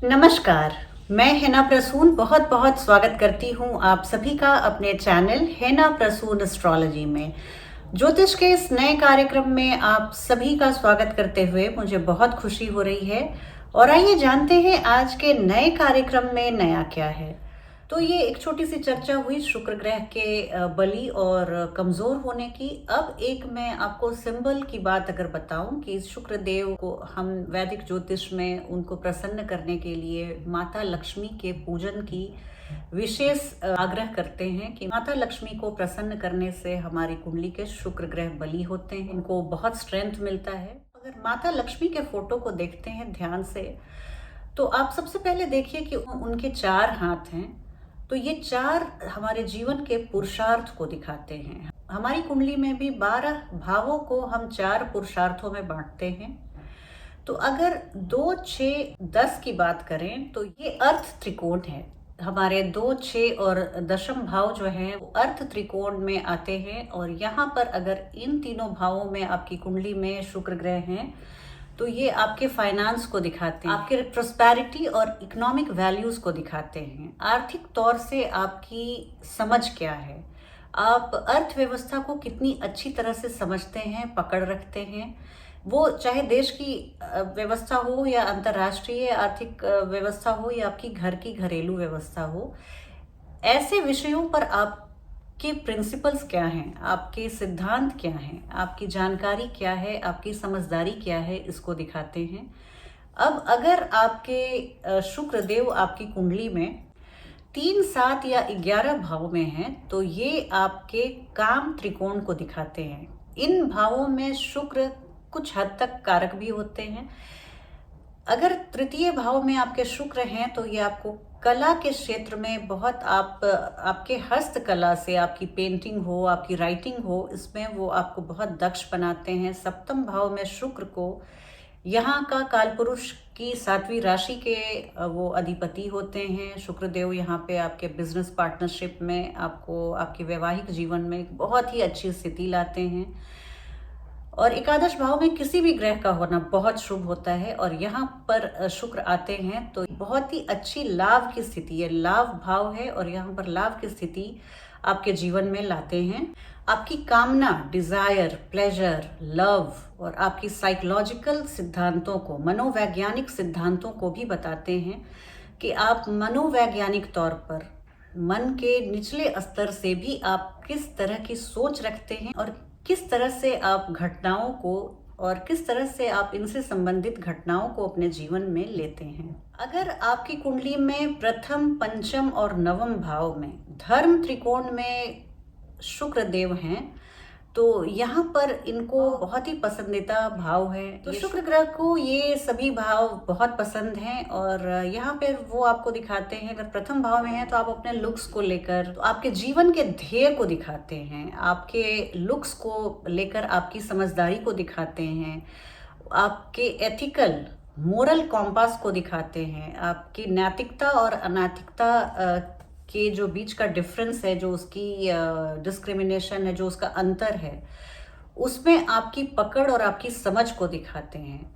नमस्कार। मैं हिना प्रसून बहुत बहुत स्वागत करती हूँ आप सभी का अपने चैनल हिना प्रसून एस्ट्रोलॉजी में। ज्योतिष के इस नए कार्यक्रम में आप सभी का स्वागत करते हुए मुझे बहुत खुशी हो रही है। और आइए जानते हैं आज के नए कार्यक्रम में नया क्या है। तो ये एक छोटी सी चर्चा हुई शुक्र ग्रह के बली और कमजोर होने की। अब एक मैं आपको सिंबल की बात अगर बताऊं कि शुक्र देव को हम वैदिक ज्योतिष में उनको प्रसन्न करने के लिए माता लक्ष्मी के पूजन की विशेष आग्रह करते हैं कि माता लक्ष्मी को प्रसन्न करने से हमारी कुंडली के शुक्र ग्रह बली होते हैं, उनको बहुत स्ट्रेंथ मिलता है। अगर माता लक्ष्मी के फोटो को देखते हैं ध्यान से तो आप सबसे पहले देखिए कि उनके 4 हाथ हैं। तो ये 4 हमारे जीवन के पुरुषार्थ को दिखाते हैं। हमारी कुंडली में भी 12 भावों को हम 4 पुरुषार्थों में बांटते हैं। तो अगर 2, 6, 10 की बात करें तो ये अर्थ त्रिकोण है। हमारे 2, 6 और दशम भाव जो हैं वो अर्थ त्रिकोण में आते हैं। और यहाँ पर अगर इन तीनों भावों में आपकी कुंडली में शुक्र ग्रह हैं तो ये आपके फाइनेंस को दिखाते हैं, आपके प्रोस्पेरिटी और इकोनॉमिक वैल्यूज को दिखाते हैं। आर्थिक तौर से आपकी समझ क्या है, आप अर्थव्यवस्था को कितनी अच्छी तरह से समझते हैं, पकड़ रखते हैं। वो चाहे देश की व्यवस्था हो या अंतर्राष्ट्रीय आर्थिक व्यवस्था हो या आपकी घर की घरेलू व्यवस्था हो, ऐसे विषयों पर आपके प्रिंसिपल्स क्या हैं, आपके सिद्धांत क्या हैं, आपकी जानकारी क्या है, आपकी समझदारी क्या है, इसको दिखाते हैं। अब अगर आपके शुक्र देव आपकी कुंडली में 3, 7 या 11 भाव में हैं तो ये आपके काम त्रिकोण को दिखाते हैं। इन भावों में शुक्र कुछ हद तक कारक भी होते हैं। अगर तृतीय भाव में आपके शुक्र हैं तो ये आपको कला के क्षेत्र में बहुत आपके हस्तकला से, आपकी पेंटिंग हो, आपकी राइटिंग हो, इसमें वो आपको बहुत दक्ष बनाते हैं। सप्तम भाव में शुक्र को यहाँ का कालपुरुष की 7वीं राशि के वो अधिपति होते हैं। शुक्रदेव यहाँ पे आपके बिजनेस पार्टनरशिप में आपको आपके वैवाहिक जीवन में बहुत ही अच्छी स्थिति लाते हैं। और एकादश भाव में किसी भी ग्रह का होना बहुत शुभ होता है और यहाँ पर शुक्र आते हैं तो बहुत ही अच्छी लाभ की स्थिति है, लाभ भाव है और यहाँ पर लाभ की स्थिति आपके जीवन में लाते हैं। आपकी कामना, डिजायर, प्लेजर, लव और आपकी साइकोलॉजिकल सिद्धांतों को, मनोवैज्ञानिक सिद्धांतों को भी बताते हैं कि आप मनोवैज्ञानिक तौर पर मन के निचले स्तर से भी आप किस तरह की सोच रखते हैं और किस तरह से आप घटनाओं को और किस तरह से आप इनसे संबंधित घटनाओं को अपने जीवन में लेते हैं। अगर आपकी कुंडली में प्रथम, पंचम और नवम भाव में धर्म त्रिकोण में शुक्र देव हैं तो यहाँ पर इनको बहुत ही पसंदीदा भाव है। तो शुक्र ग्रह को ये सभी भाव बहुत पसंद हैं और यहाँ पे वो आपको दिखाते हैं। अगर प्रथम भाव में है तो आप अपने लुक्स को लेकर, तो आपके जीवन के ध्येय को दिखाते हैं, आपके लुक्स को लेकर आपकी समझदारी को दिखाते हैं, आपके एथिकल मोरल कॉम्पास को दिखाते हैं, आपकी नैतिकता और अनैतिकता के जो बीच का डिफरेंस है, जो उसकी डिस्क्रिमिनेशन है, जो उसका अंतर है, उसमें आपकी पकड़ और आपकी समझ को दिखाते हैं।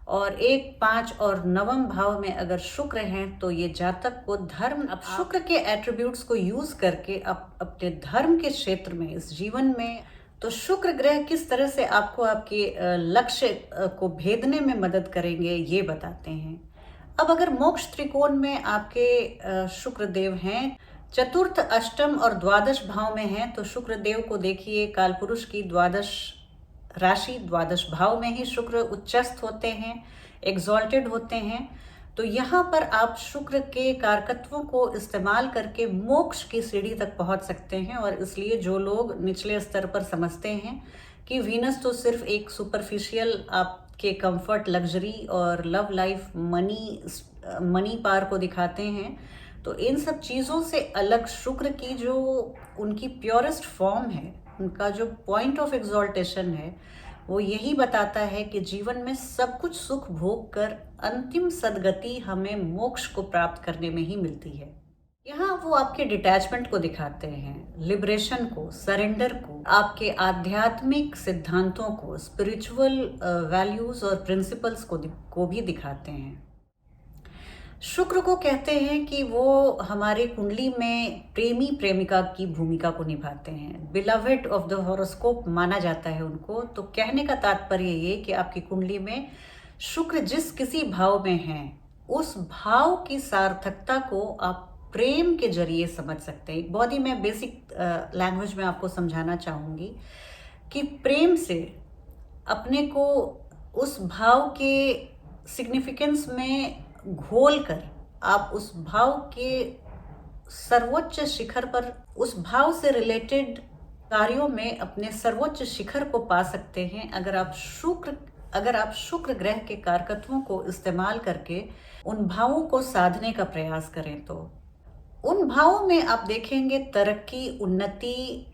और 1, 5 और नवम भाव में अगर शुक्र हैं तो ये जातक को धर्म, अब शुक्र के एट्रीब्यूट्स को यूज करके अपने धर्म के क्षेत्र में, इस जीवन में, तो शुक्र ग्रह किस तरह से आपको आपके लक्ष्य को भेदने में मदद करेंगे ये बताते हैं। अब अगर मोक्ष त्रिकोण में आपके शुक्र देव हैं, चतुर्थ, अष्टम और द्वादश भाव में हैं तो शुक्र देव को देखिए कालपुरुष की द्वादश राशि, द्वादश भाव में ही शुक्र उच्चस्थ होते हैं, एग्जॉल्टेड होते हैं। तो यहाँ पर आप शुक्र के कारकत्वों को इस्तेमाल करके मोक्ष की सीढ़ी तक पहुंच सकते हैं। और इसलिए जो लोग निचले स्तर पर समझते हैं कि वीनस तो सिर्फ एक सुपरफिशियल आपके कंफर्ट, लग्जरी और लव लाइफ, मनी पार को दिखाते हैं, तो इन सब चीज़ों से अलग शुक्र की जो उनकी प्योरेस्ट फॉर्म है, उनका जो पॉइंट ऑफ एग्जॉल्टेशन है, वो यही बताता है कि जीवन में सब कुछ सुख भोग कर अंतिम सदगति हमें मोक्ष को प्राप्त करने में ही मिलती है। यहाँ वो आपके डिटैचमेंट को दिखाते हैं, लिबरेशन को, सरेंडर को, आपके आध्यात्मिक सिद्धांतों को, स्पिरिचुअल वैल्यूज और प्रिंसिपल्स को भी दिखाते हैं। शुक्र को कहते हैं कि वो हमारे कुंडली में प्रेमी प्रेमिका की भूमिका को निभाते हैं। बिलवेड ऑफ द हॉरोस्कोप माना जाता है उनको। तो कहने का तात्पर्य ये कि आपकी कुंडली में शुक्र जिस किसी भाव में है, उस भाव की सार्थकता को आप प्रेम के जरिए समझ सकते हैं। बहुत ही मैं बेसिक लैंग्वेज में आपको समझाना चाहूँगी कि प्रेम से अपने को उस भाव के सिग्निफिकेंस में घोल कर आप उस भाव के सर्वोच्च शिखर पर, उस भाव से रिलेटेड कार्यों में अपने सर्वोच्च शिखर को पा सकते हैं अगर आप शुक्र ग्रह के कारकत्वों को इस्तेमाल करके उन भावों को साधने का प्रयास करें। तो उन भावों में आप देखेंगे तरक्की, उन्नति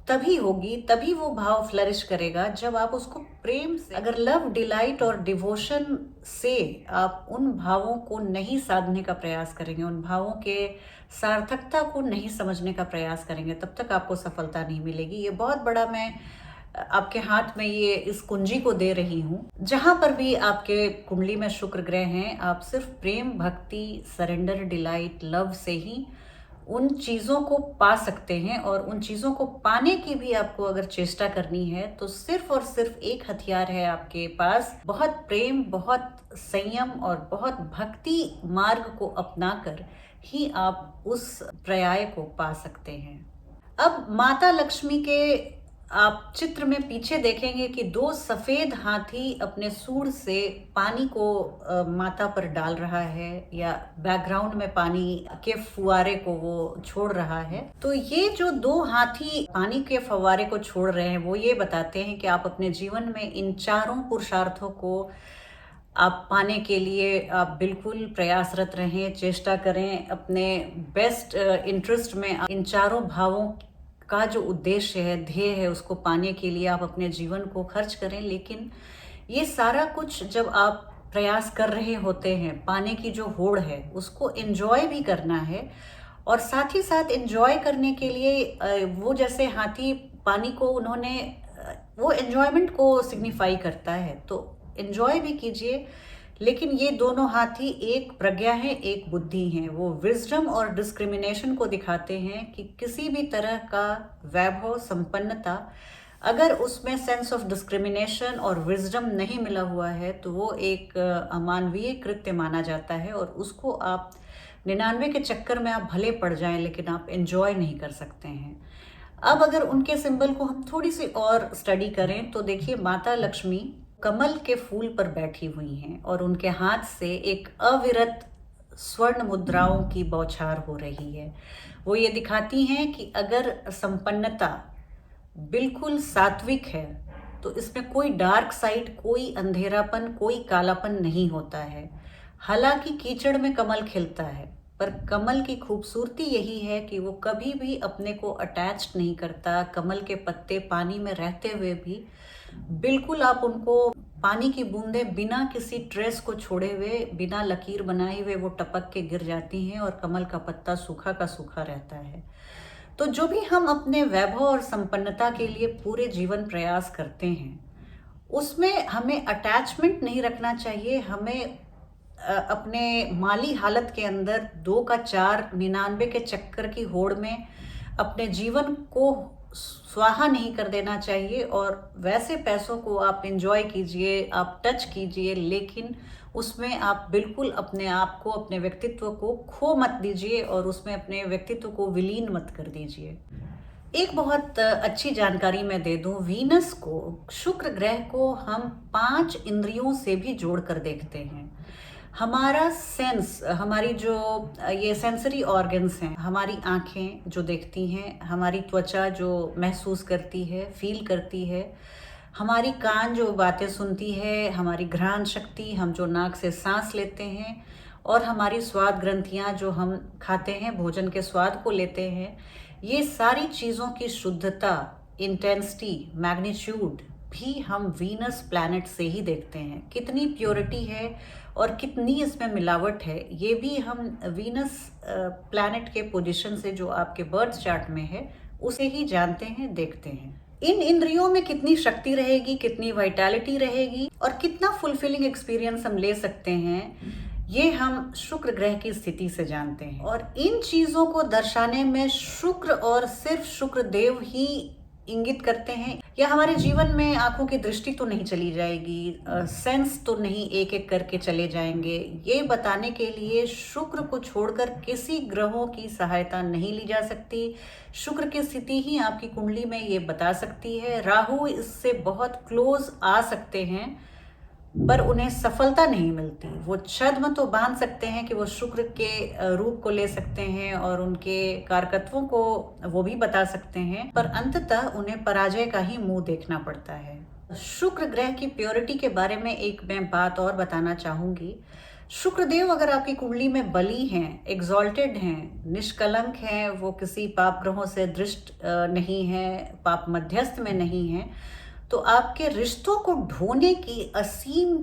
तभी होगी, तभी वो भाव फ्लरिश करेगा जब आप उसको प्रेम से, अगर लव, डिलाइट और डिवोशन से आप उन भावों को नहीं साधने का प्रयास करेंगे, उन भावों के सार्थकता को नहीं समझने का प्रयास करेंगे, तब तक आपको सफलता नहीं मिलेगी। ये बहुत बड़ा मैं आपके हाथ में ये इस कुंजी को दे रही हूँ। जहां पर भी आपके कुंडली में शुक्र ग्रह हैं, आप सिर्फ प्रेम, भक्ति, सरेंडर, डिलाइट, लव से ही उन चीज़ों को पा सकते हैं। और उन चीज़ों को पाने की भी आपको अगर चेष्टा करनी है तो सिर्फ और सिर्फ एक हथियार है आपके पास, बहुत प्रेम, बहुत संयम और बहुत भक्ति मार्ग को अपनाकर ही आप उस पर्याय को पा सकते हैं। अब माता लक्ष्मी के आप चित्र में पीछे देखेंगे कि दो सफेद हाथी अपने सूंड से पानी को माता पर डाल रहा है, या बैकग्राउंड में पानी के फुवारे को वो छोड़ रहा है। तो ये जो दो हाथी पानी के फव्वारे को छोड़ रहे हैं, वो ये बताते हैं कि आप अपने जीवन में इन चारों पुरुषार्थों को आप पाने के लिए आप बिल्कुल प्रयासरत रहें, चेष्टा करें। अपने बेस्ट इंटरेस्ट में इन चारों भावों का जो उद्देश्य है, ध्येय है, उसको पाने के लिए आप अपने जीवन को खर्च करें। लेकिन ये सारा कुछ जब आप प्रयास कर रहे होते हैं, पाने की जो होड़ है उसको एंजॉय भी करना है। और साथ ही साथ एंजॉय करने के लिए वो जैसे हाथी पानी को उन्होंने वो एंजॉयमेंट को सिग्निफाई करता है, तो एंजॉय भी कीजिए। लेकिन ये दोनों हाथी एक प्रज्ञा है, एक बुद्धि है। वो विजडम और डिस्क्रिमिनेशन को दिखाते हैं कि किसी भी तरह का वैभव, संपन्नता, अगर उसमें सेंस ऑफ डिस्क्रिमिनेशन और विजडम नहीं मिला हुआ है तो वो एक अमानवीय कृत्य माना जाता है। और उसको आप 99 के चक्कर में आप भले पड़ जाएं, लेकिन आप एंजॉय नहीं कर सकते हैं। अब अगर उनके सिंबल को हम थोड़ी सी और स्टडी करें तो देखिए, माता लक्ष्मी कमल के फूल पर बैठी हुई हैं और उनके हाथ से एक अविरत स्वर्ण मुद्राओं की बौछार हो रही है। वो ये दिखाती हैं कि अगर संपन्नता बिल्कुल सात्विक है तो इसमें कोई डार्क साइड, कोई अंधेरापन, कोई कालापन नहीं होता है। हालांकि कीचड़ में कमल खिलता है, पर कमल की खूबसूरती यही है कि वो कभी भी अपने को अटैच्ड नहीं करता। कमल के पत्ते पानी में रहते हुए भी बिल्कुल आप उनको पानी की बूंदें बिना किसी ट्रेस को छोड़े हुए, बिना लकीर बनाए हुए वो टपक के गिर जाती हैं और कमल का पत्ता सूखा का सूखा रहता है। तो जो भी हम अपने वैभव और संपन्नता के लिए पूरे जीवन प्रयास करते हैं, उसमें हमें अटैचमेंट नहीं रखना चाहिए। हमें अपने माली हालत के अंदर 2 का 4, 99 के चक्कर की होड़ में अपने जीवन को स्वाहा नहीं कर देना चाहिए। और वैसे पैसों को आप एंजॉय कीजिए, आप टच कीजिए, लेकिन उसमें आप बिल्कुल अपने आप को, अपने व्यक्तित्व को खो मत दीजिए और उसमें अपने व्यक्तित्व को विलीन मत कर दीजिए। एक बहुत अच्छी जानकारी मैं दे दूं, वीनस को, शुक्र ग्रह को हम 5 इंद्रियों से भी जोड़कर देखते हैं। हमारा सेंस, हमारी जो ये सेंसरी ऑर्गन्स हैं, हमारी आँखें जो देखती हैं, हमारी त्वचा जो महसूस करती है, फील करती है, हमारी कान जो बातें सुनती है, हमारी घ्राण शक्ति, हम जो नाक से सांस लेते हैं, और हमारी स्वाद ग्रंथियाँ जो हम खाते हैं, भोजन के स्वाद को लेते हैं, ये सारी चीज़ों की शुद्धता, इंटेंसिटी, मैग्नीट्यूड भी हम वीनस प्लैनेट से ही देखते हैं। कितनी प्योरिटी है और कितनी इसमें मिलावट है, ये भी हम वीनस प्लैनेट के पोजीशन से जो आपके बर्थ चार्ट में है उसे ही जानते हैं, देखते हैं। इन इंद्रियों में कितनी शक्ति रहेगी, कितनी वाइटैलिटी रहेगी और कितना फुलफिलिंग एक्सपीरियंस हम ले सकते हैं, ये हम शुक्र ग्रह की स्थिति से जानते हैं और इन चीजों को दर्शाने में शुक्र और सिर्फ शुक्र देव ही इंगित करते हैं। या हमारे जीवन में आंखों की दृष्टि तो नहीं चली जाएगी, सेंस तो नहीं एक एक करके चले जाएंगे, ये बताने के लिए शुक्र को छोड़कर किसी ग्रहों की सहायता नहीं ली जा सकती। शुक्र की स्थिति ही आपकी कुंडली में ये बता सकती है। राहु इससे बहुत क्लोज आ सकते हैं पर उन्हें सफलता नहीं मिलती। वो छद्म तो बांध सकते हैं कि वो शुक्र के रूप को ले सकते हैं और उनके कारकत्वों को वो भी बता सकते हैं, पर अंततः उन्हें पराजय का ही मुंह देखना पड़ता है। शुक्र ग्रह की प्योरिटी के बारे में एक मैं बात और बताना चाहूंगी। शुक्रदेव अगर आपकी कुंडली में बली हैं, एग्जॉल्टेड हैं, निष्कलंक हैं, वो किसी पाप ग्रहों से दृष्ट नहीं है, पाप मध्यस्थ में नहीं है, तो आपके रिश्तों को ढोने की असीम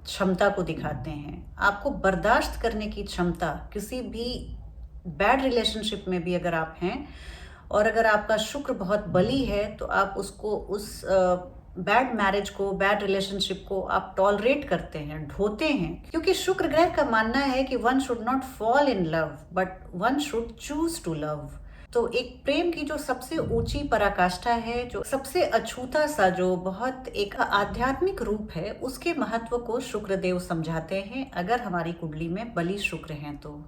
क्षमता को दिखाते हैं। आपको बर्दाश्त करने की क्षमता, किसी भी बैड रिलेशनशिप में भी अगर आप हैं और अगर आपका शुक्र बहुत बली है तो आप उसको, उस बैड मैरिज को, बैड रिलेशनशिप को आप टॉलरेट करते हैं, ढोते हैं, क्योंकि शुक्र ग्रह का मानना है कि one should not fall in love but one should choose to love. तो एक प्रेम की जो सबसे ऊंची पराकाष्ठा है, जो सबसे अछूता सा, जो बहुत एक आध्यात्मिक रूप है, उसके महत्व को शुक्रदेव समझाते हैं अगर हमारी कुंडली में बली शुक्र हैं तो।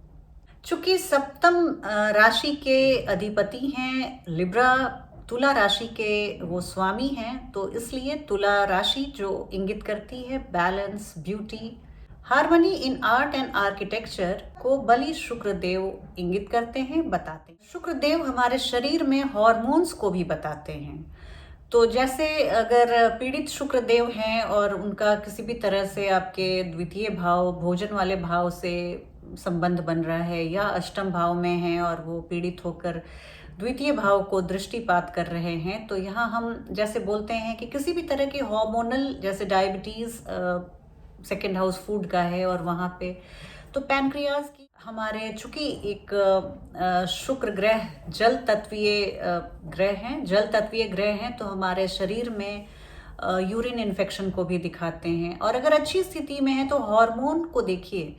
चूंकि सप्तम राशि के अधिपति हैं लिब्रा, तुला राशि के वो स्वामी हैं, तो इसलिए तुला राशि जो इंगित करती है balance, beauty, harmony in art and architecture को बलि शुक्रदेव इंगित करते हैं, बताते हैं। शुक्रदेव हमारे शरीर में हॉर्मोन्स को भी बताते हैं। तो जैसे अगर पीड़ित शुक्रदेव हैं और उनका किसी भी तरह से आपके द्वितीय भाव, भोजन वाले भाव से संबंध बन रहा है, या अष्टम भाव में हैं और वो पीड़ित होकर द्वितीय भाव को दृष्टिपात कर रहे हैं, तो यहाँ हम जैसे बोलते हैं कि किसी भी तरह के हार्मोनल, जैसे डायबिटीज सेकेंड हाउस फूड का है और वहाँ पे तो पैनक्रियाज की हमारे, चूंकि एक शुक्र ग्रह जल तत्वीय ग्रह हैं, जल तत्वीय ग्रह हैं, तो हमारे शरीर में यूरिन इन्फेक्शन को भी दिखाते हैं। और अगर अच्छी स्थिति में है तो हार्मोन को देखिए,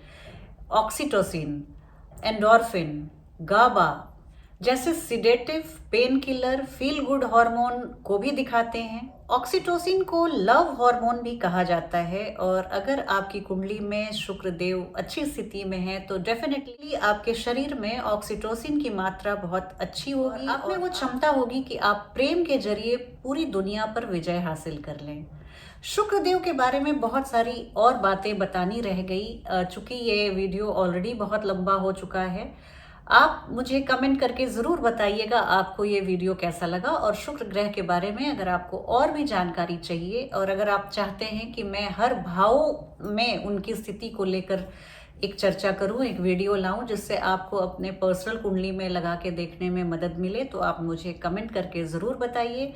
ऑक्सीटोसिन, एंडोर्फिन, गाबा जैसे sedative, pain killer, feel good hormone को भी दिखाते हैं। ऑक्सीटोसिन को लव हार्मोन भी कहा जाता है और अगर आपकी कुंडली में शुक्रदेव अच्छी स्थिति में है तो डेफिनेटली आपके शरीर में ऑक्सीटोसिन की मात्रा बहुत अच्छी होगी। आप में वो क्षमता होगी कि आप प्रेम के जरिए पूरी दुनिया पर विजय हासिल कर लें। शुक्रदेव के बारे में बहुत सारी और बातें बतानी रह गई, चूंकि ये वीडियो ऑलरेडी बहुत लंबा हो चुका है। आप मुझे कमेंट करके ज़रूर बताइएगा आपको ये वीडियो कैसा लगा, और शुक्र ग्रह के बारे में अगर आपको और भी जानकारी चाहिए और अगर आप चाहते हैं कि मैं हर भाव में उनकी स्थिति को लेकर एक चर्चा करूं, एक वीडियो लाऊं जिससे आपको अपने पर्सनल कुंडली में लगा के देखने में मदद मिले, तो आप मुझे कमेंट करके ज़रूर बताइए।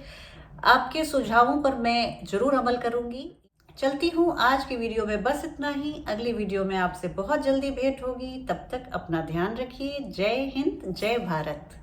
आपके सुझावों पर मैं ज़रूर अमल करूंगी। चलती हूँ, आज की वीडियो में बस इतना ही। अगली वीडियो में आपसे बहुत जल्दी भेंट होगी, तब तक अपना ध्यान रखिए। जय हिंद, जय भारत।